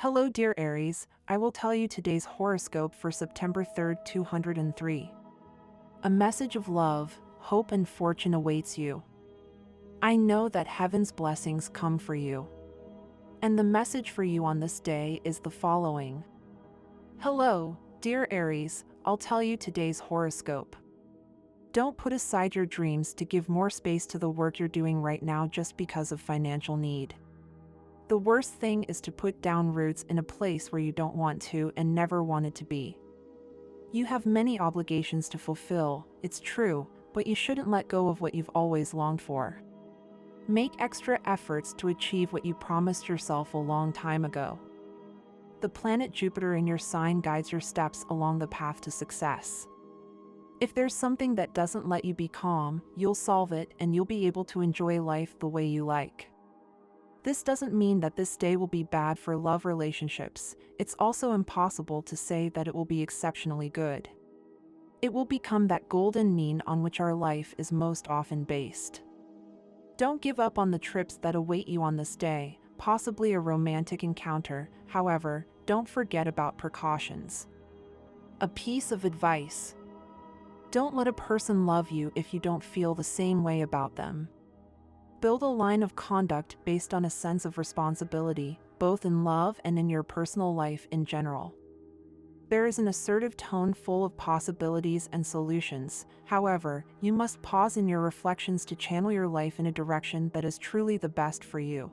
Hello, dear Aries. I will tell you today's horoscope for September 3rd, 2003. A message of love, hope, and fortune awaits you. I know that heaven's blessings come for you. And the message for you on this day is the following. Hello, dear Aries. I'll tell you today's horoscope. Don't put aside your dreams to give more space to the work you're doing right now just because of financial need. The worst thing is to put down roots in a place where you don't want to and never wanted to be. You have many obligations to fulfill, it's true, but you shouldn't let go of what you've always longed for. Make extra efforts to achieve what you promised yourself a long time ago. The planet Jupiter in your sign guides your steps along the path to success. If there's something that doesn't let you be calm, you'll solve it and you'll be able to enjoy life the way you like. This doesn't mean that this day will be bad for love relationships. It's also impossible to say that it will be exceptionally good. It will become that golden mean on which our life is most often based. Don't give up on the trips that await you on this day, possibly a romantic encounter. However, don't forget about precautions. A piece of advice. Don't let a person love you if you don't feel the same way about them. Build a line of conduct based on a sense of responsibility, both in love and in your personal life in general. There is an assertive tone full of possibilities and solutions. However, you must pause in your reflections to channel your life in a direction that is truly the best for you.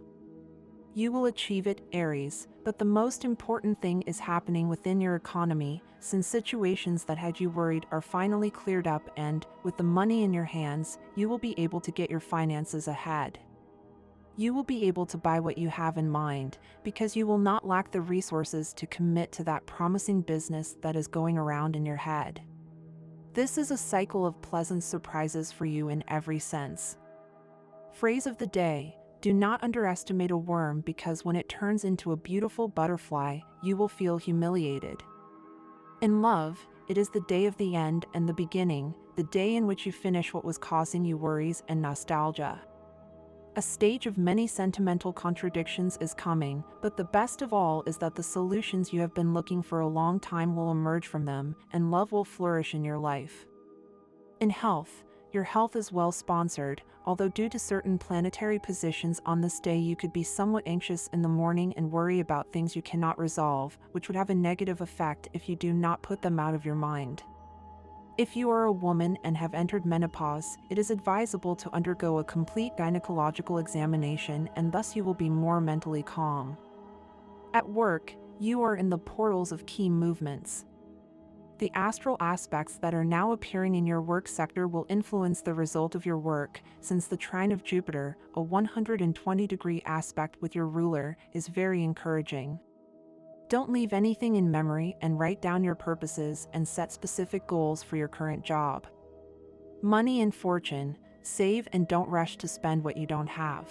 You will achieve it, Aries, but the most important thing is happening within your economy, since situations that had you worried are finally cleared up and, with the money in your hands, you will be able to get your finances ahead. You will be able to buy what you have in mind, because you will not lack the resources to commit to that promising business that is going around in your head. This is a cycle of pleasant surprises for you in every sense. Phrase of the day. Do not underestimate a worm because when it turns into a beautiful butterfly, you will feel humiliated. In love, it is the day of the end and the beginning, the day in which you finish what was causing you worries and nostalgia. A stage of many sentimental contradictions is coming, but the best of all is that the solutions you have been looking for a long time will emerge from them, and love will flourish in your life. In health, your health is well sponsored, although due to certain planetary positions on this day you could be somewhat anxious in the morning and worry about things you cannot resolve, which would have a negative effect if you do not put them out of your mind. If you are a woman and have entered menopause, it is advisable to undergo a complete gynecological examination and thus you will be more mentally calm. At work, you are in the portals of key movements. The astral aspects that are now appearing in your work sector will influence the result of your work, since the trine of Jupiter, a 120-degree aspect with your ruler, is very encouraging. Don't leave anything in memory and write down your purposes and set specific goals for your current job. Money and fortune, save and don't rush to spend what you don't have.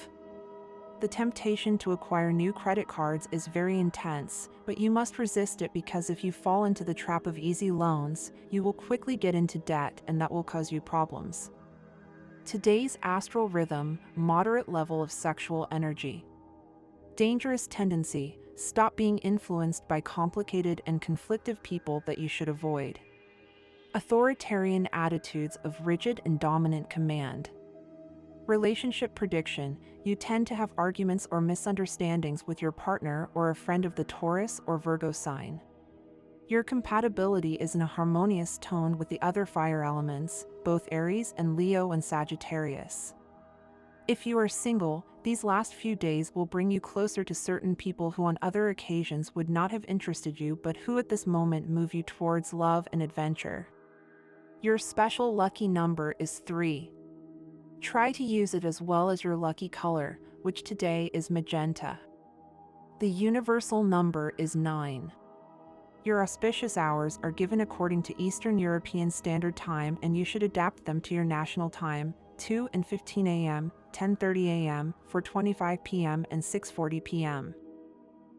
The temptation to acquire new credit cards is very intense, but you must resist it because if you fall into the trap of easy loans, you will quickly get into debt and that will cause you problems. Today's astral rhythm, moderate level of sexual energy. Dangerous tendency, stop being influenced by complicated and conflictive people that you should avoid. Authoritarian attitudes of rigid and dominant command. Relationship prediction, you tend to have arguments or misunderstandings with your partner or a friend of the Taurus or Virgo sign. Your compatibility is in a harmonious tone with the other fire elements, both Aries and Leo and Sagittarius. If you are single, these last few days will bring you closer to certain people who on other occasions would not have interested you but who at this moment move you towards love and adventure. Your special lucky number is 3. Try to use it as well as your lucky color, which today is magenta. The universal number is 9. Your auspicious hours are given according to Eastern European Standard Time and you should adapt them to your national time, 2 and 15 a.m., 10:30 a.m., 4:25 p.m. and 6:40 p.m.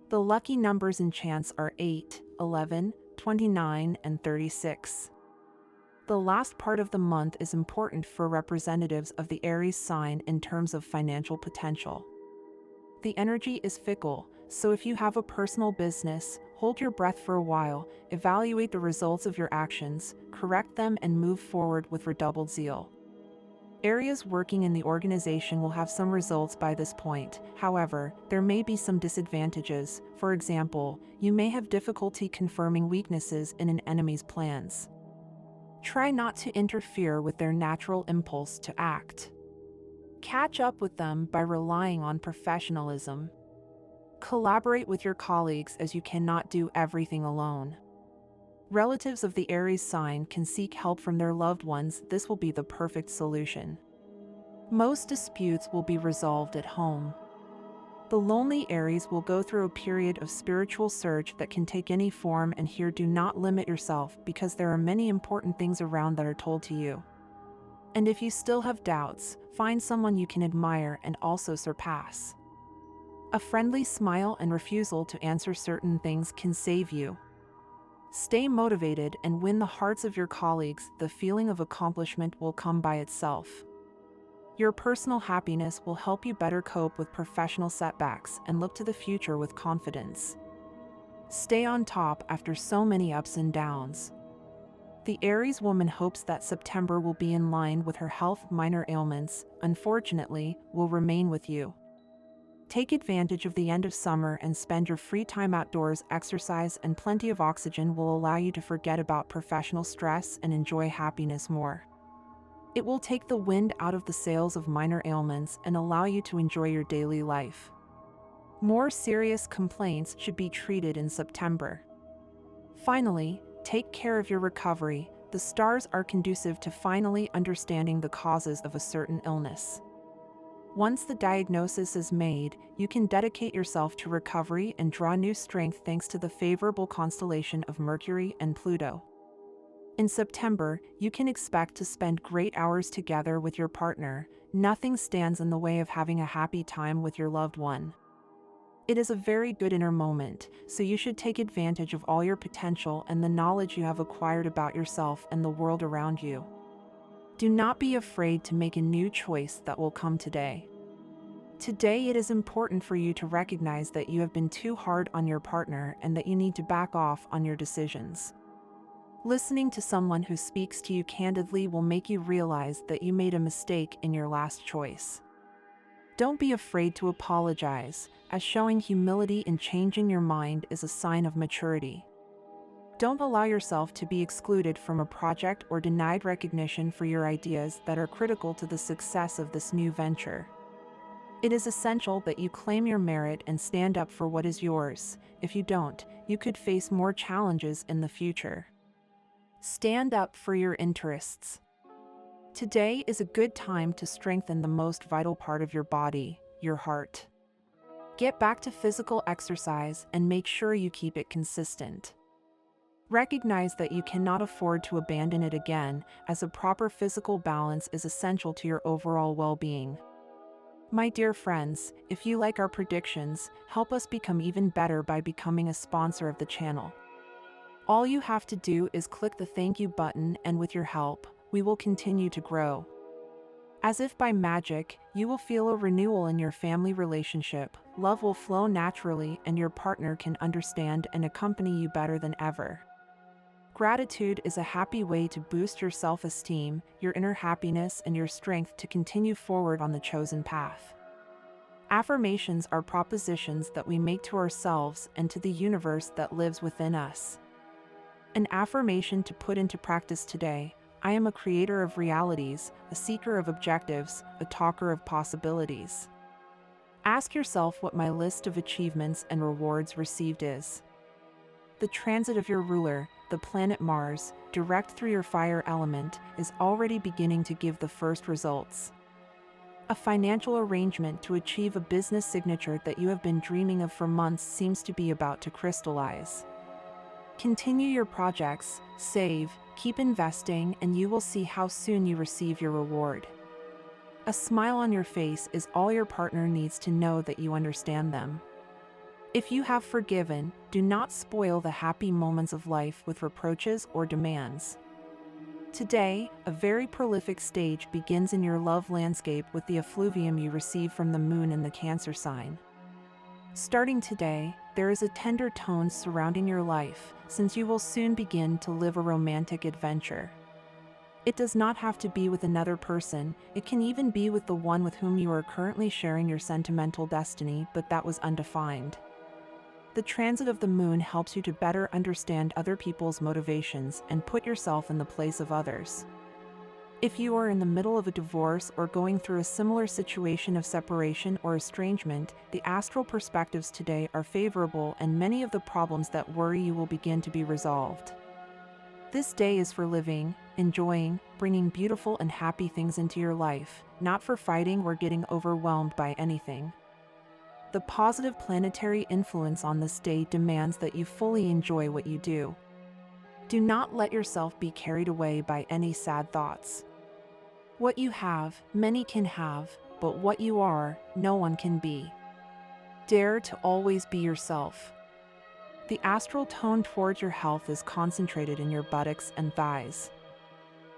The lucky numbers and chants are 8, 11, 29 and 36. The last part of the month is important for representatives of the Aries sign in terms of financial potential. The energy is fickle, so if you have a personal business, hold your breath for a while, evaluate the results of your actions, correct them, and move forward with redoubled zeal. Areas working in the organization will have some results by this point. However, there may be some disadvantages. For example, you may have difficulty confirming weaknesses in an enemy's plans. Try not to interfere with their natural impulse to act. Catch up with them by relying on professionalism. Collaborate with your colleagues as you cannot do everything alone. Relatives of the Aries sign can seek help from their loved ones. This will be the perfect solution. Most disputes will be resolved at home. The lonely Aries will go through a period of spiritual surge that can take any form, and here do not limit yourself because there are many important things around that are told to you. And if you still have doubts, find someone you can admire and also surpass. A friendly smile and refusal to answer certain things can save you. Stay motivated and win the hearts of your colleagues. The feeling of accomplishment will come by itself. Your personal happiness will help you better cope with professional setbacks and look to the future with confidence. Stay on top after so many ups and downs. The Aries woman hopes that September will be in line with her health. Minor ailments, unfortunately, will remain with you. Take advantage of the end of summer and spend your free time outdoors. Exercise and plenty of oxygen will allow you to forget about professional stress and enjoy happiness more. It will take the wind out of the sails of minor ailments and allow you to enjoy your daily life. More serious complaints should be treated in September. Finally, take care of your recovery. The stars are conducive to finally understanding the causes of a certain illness. Once the diagnosis is made, you can dedicate yourself to recovery and draw new strength thanks to the favorable constellation of Mercury and Pluto. In September, you can expect to spend great hours together with your partner. Nothing stands in the way of having a happy time with your loved one. It is a very good inner moment, so you should take advantage of all your potential and the knowledge you have acquired about yourself and the world around you. Do not be afraid to make a new choice that will come today. Today it is important for you to recognize that you have been too hard on your partner and that you need to back off on your decisions. Listening to someone who speaks to you candidly will make you realize that you made a mistake in your last choice. Don't be afraid to apologize, as showing humility in changing your mind is a sign of maturity. Don't allow yourself to be excluded from a project or denied recognition for your ideas that are critical to the success of this new venture. It is essential that you claim your merit and stand up for what is yours. If you don't, you could face more challenges in the future. Stand up for your interests. Today is a good time to strengthen the most vital part of your body, your heart. Get back to physical exercise and make sure you keep it consistent. Recognize that you cannot afford to abandon it again, as a proper physical balance is essential to your overall well-being. My dear friends, if you like our predictions, help us become even better by becoming a sponsor of the channel. All you have to do is click the thank you button, and with your help, we will continue to grow. As if by magic, you will feel a renewal in your family relationship, love will flow naturally, and your partner can understand and accompany you better than ever. Gratitude is a happy way to boost your self-esteem, your inner happiness, and your strength to continue forward on the chosen path. Affirmations are propositions that we make to ourselves and to the universe that lives within us. An affirmation to put into practice today: I am a creator of realities, a seeker of objectives, a talker of possibilities. Ask yourself what my list of achievements and rewards received is. The transit of your ruler, the planet Mars, direct through your fire element, is already beginning to give the first results. A financial arrangement to achieve a business signature that you have been dreaming of for months seems to be about to crystallize. Continue your projects, save, keep investing, and you will see how soon you receive your reward. A smile on your face is all your partner needs to know that you understand them. If you have forgiven, do not spoil the happy moments of life with reproaches or demands. Today, a very prolific stage begins in your love landscape with the effluvium you receive from the moon in the Cancer sign. Starting today, there is a tender tone surrounding your life, since you will soon begin to live a romantic adventure. It does not have to be with another person, it can even be with the one with whom you are currently sharing your sentimental destiny, but that was undefined. The transit of the moon helps you to better understand other people's motivations and put yourself in the place of others. If you are in the middle of a divorce or going through a similar situation of separation or estrangement, the astral perspectives today are favorable and many of the problems that worry you will begin to be resolved. This day is for living, enjoying, bringing beautiful and happy things into your life, not for fighting or getting overwhelmed by anything. The positive planetary influence on this day demands that you fully enjoy what you do. Do not let yourself be carried away by any sad thoughts. What you have, many can have, but what you are, no one can be. Dare to always be yourself. The astral tone towards your health is concentrated in your buttocks and thighs.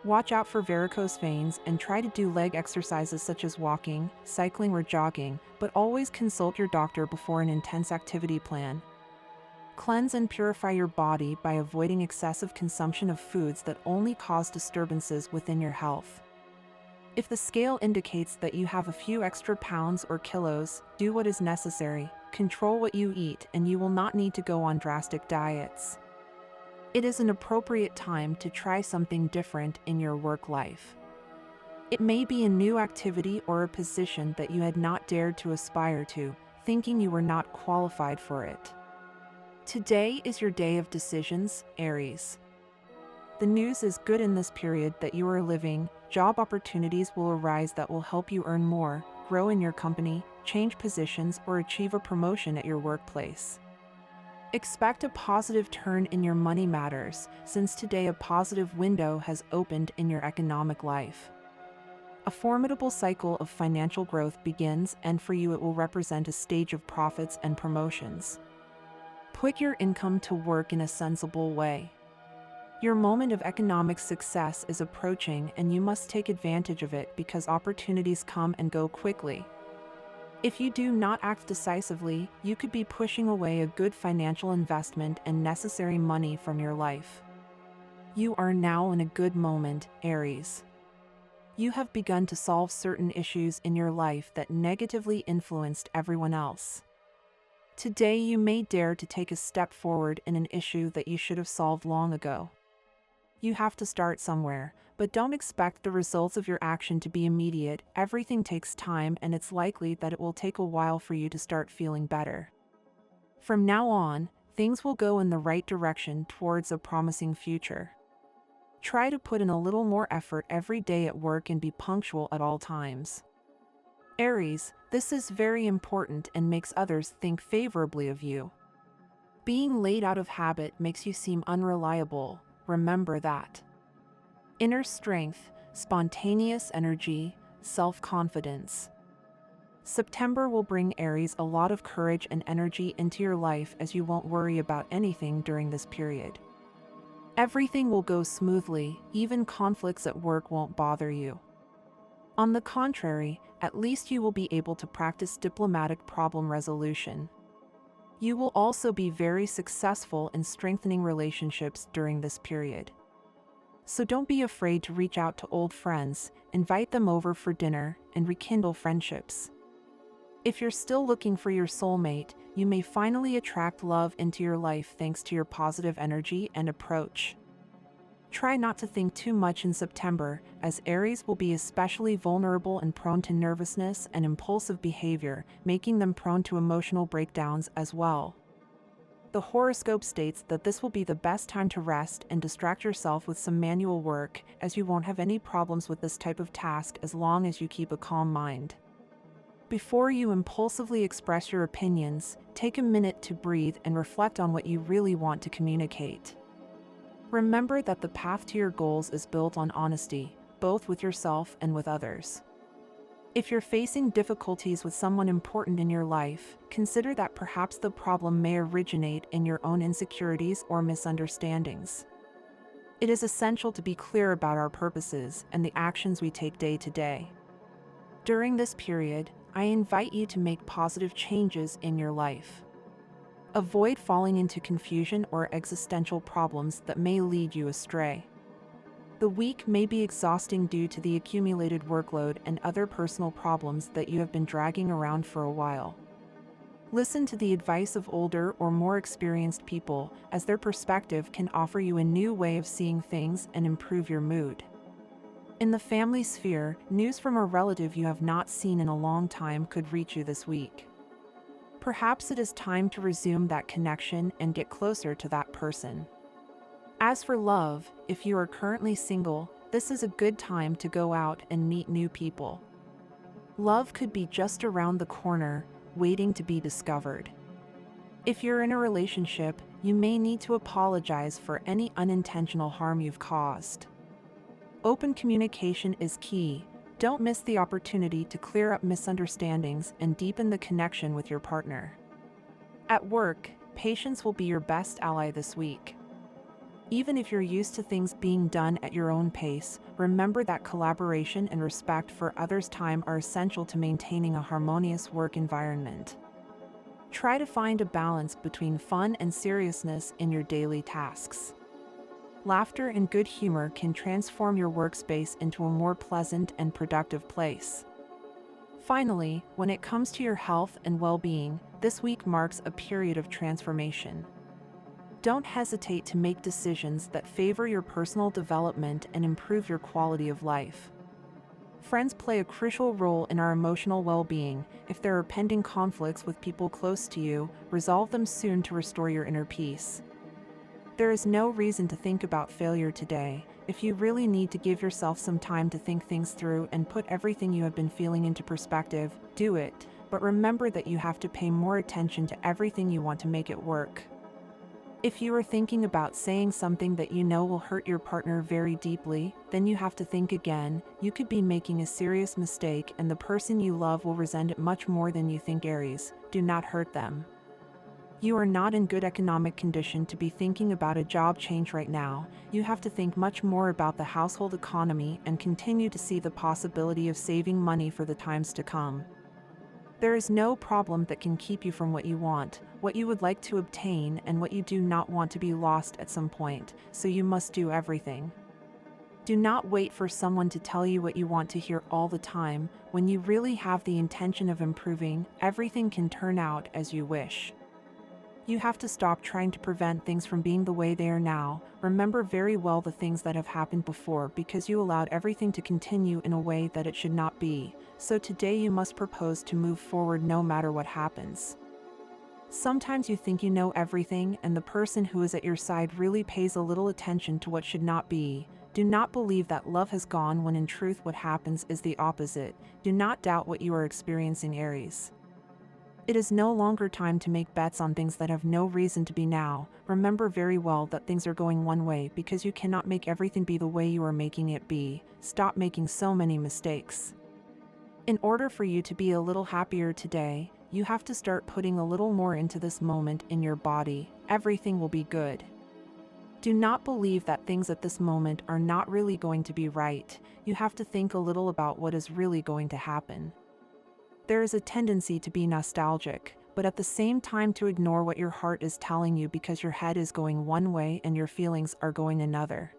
Watch out for varicose veins and try to do leg exercises such as walking, cycling, or jogging, but always consult your doctor before an intense activity plan. Cleanse and purify your body by avoiding excessive consumption of foods that only cause disturbances within your health. If the scale indicates that you have a few extra pounds or kilos, do what is necessary, control what you eat, and you will not need to go on drastic diets. It is an appropriate time to try something different in your work life. It may be a new activity or a position that you had not dared to aspire to, thinking you were not qualified for it. Today is your day of decisions, Aries. The news is good in this period that you are living. Job opportunities will arise that will help you earn more, grow in your company, change positions, or achieve a promotion at your workplace. Expect a positive turn in your money matters, since today a positive window has opened in your economic life. A formidable cycle of financial growth begins, and for you it will represent a stage of profits and promotions. Put your income to work in a sensible way. Your moment of economic success is approaching, and you must take advantage of it because opportunities come and go quickly. If you do not act decisively, you could be pushing away a good financial investment and necessary money from your life. You are now in a good moment, Aries. You have begun to solve certain issues in your life that negatively influenced everyone else. Today you may dare to take a step forward in an issue that you should have solved long ago. You have to start somewhere, but don't expect the results of your action to be immediate. Everything takes time, and it's likely that it will take a while for you to start feeling better. From now on, things will go in the right direction towards a promising future. Try to put in a little more effort every day at work and be punctual at all times. Aries, this is very important and makes others think favorably of you. Being late out of habit makes you seem unreliable. Remember that. Inner strength, spontaneous energy, self-confidence. September will bring Aries a lot of courage and energy into your life, as you won't worry about anything during this period. Everything will go smoothly, even conflicts at work won't bother you. On the contrary, at least you will be able to practice diplomatic problem resolution. You will also be very successful in strengthening relationships during this period. So don't be afraid to reach out to old friends, invite them over for dinner, and rekindle friendships. If you're still looking for your soulmate, you may finally attract love into your life thanks to your positive energy and approach. Try not to think too much in September, as Aries will be especially vulnerable and prone to nervousness and impulsive behavior, making them prone to emotional breakdowns as well. The horoscope states that this will be the best time to rest and distract yourself with some manual work, as you won't have any problems with this type of task as long as you keep a calm mind. Before you impulsively express your opinions, take a minute to breathe and reflect on what you really want to communicate. Remember that the path to your goals is built on honesty, both with yourself and with others. If you're facing difficulties with someone important in your life, consider that perhaps the problem may originate in your own insecurities or misunderstandings. It is essential to be clear about our purposes and the actions we take day to day. During this period, I invite you to make positive changes in your life. Avoid falling into confusion or existential problems that may lead you astray. The week may be exhausting due to the accumulated workload and other personal problems that you have been dragging around for a while. Listen to the advice of older or more experienced people, as their perspective can offer you a new way of seeing things and improve your mood. In the family sphere, news from a relative you have not seen in a long time could reach you this week. Perhaps it is time to resume that connection and get closer to that person. As for love, if you are currently single, this is a good time to go out and meet new people. Love could be just around the corner, waiting to be discovered. If you're in a relationship, you may need to apologize for any unintentional harm you've caused. Open communication is key. Don't miss the opportunity to clear up misunderstandings and deepen the connection with your partner. At work, patience will be your best ally this week. Even if you're used to things being done at your own pace, remember that collaboration and respect for others' time are essential to maintaining a harmonious work environment. Try to find a balance between fun and seriousness in your daily tasks. Laughter and good humor can transform your workspace into a more pleasant and productive place. Finally, when it comes to your health and well-being, this week marks a period of transformation. Don't hesitate to make decisions that favor your personal development and improve your quality of life. Friends play a crucial role in our emotional well-being. If there are pending conflicts with people close to you, resolve them soon to restore your inner peace. There is no reason to think about failure today. If you really need to give yourself some time to think things through and put everything you have been feeling into perspective, do it. But remember that you have to pay more attention to everything you want to make it work. If you are thinking about saying something that you know will hurt your partner very deeply, then you have to think again. You could be making a serious mistake and the person you love will resent it much more than you think. Aries, do not hurt them. You are not in good economic condition to be thinking about a job change right now. You have to think much more about the household economy and continue to see the possibility of saving money for the times to come. There is no problem that can keep you from what you want, what you would like to obtain, and what you do not want to be lost at some point, so you must do everything. Do not wait for someone to tell you what you want to hear all the time. When you really have the intention of improving, everything can turn out as you wish. You have to stop trying to prevent things from being the way they are now. Remember very well the things that have happened before because you allowed everything to continue in a way that it should not be. So today you must propose to move forward no matter what happens. Sometimes you think you know everything and the person who is at your side really pays a little attention to what should not be. Do not believe that love has gone when in truth what happens is the opposite. Do not doubt what you are experiencing, Aries. It is no longer time to make bets on things that have no reason to be now. Remember very well that things are going one way because you cannot make everything be the way you are making it be. Stop making so many mistakes. In order for you to be a little happier today, you have to start putting a little more into this moment in your body. Everything will be good. Do not believe that things at this moment are not really going to be right. You have to think a little about what is really going to happen. There is a tendency to be nostalgic, but at the same time to ignore what your heart is telling you because your head is going one way and your feelings are going another.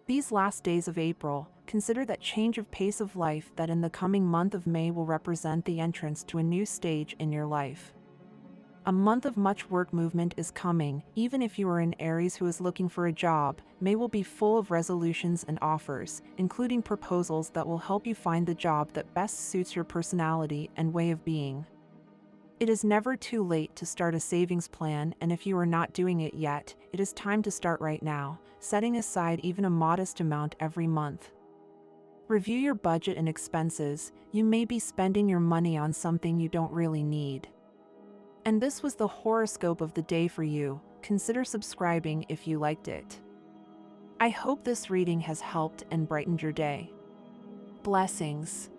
These last days of April, consider that change of pace of life that in the coming month of May will represent the entrance to a new stage in your life. A month of much work movement is coming. Even if you are an Aries who is looking for a job, May will be full of resolutions and offers, including proposals that will help you find the job that best suits your personality and way of being. It is never too late to start a savings plan, and if you are not doing it yet, it is time to start right now, setting aside even a modest amount every month. Review your budget and expenses. You may be spending your money on something you don't really need. And this was the horoscope of the day for you. Consider subscribing if you liked it. I hope this reading has helped and brightened your day. Blessings.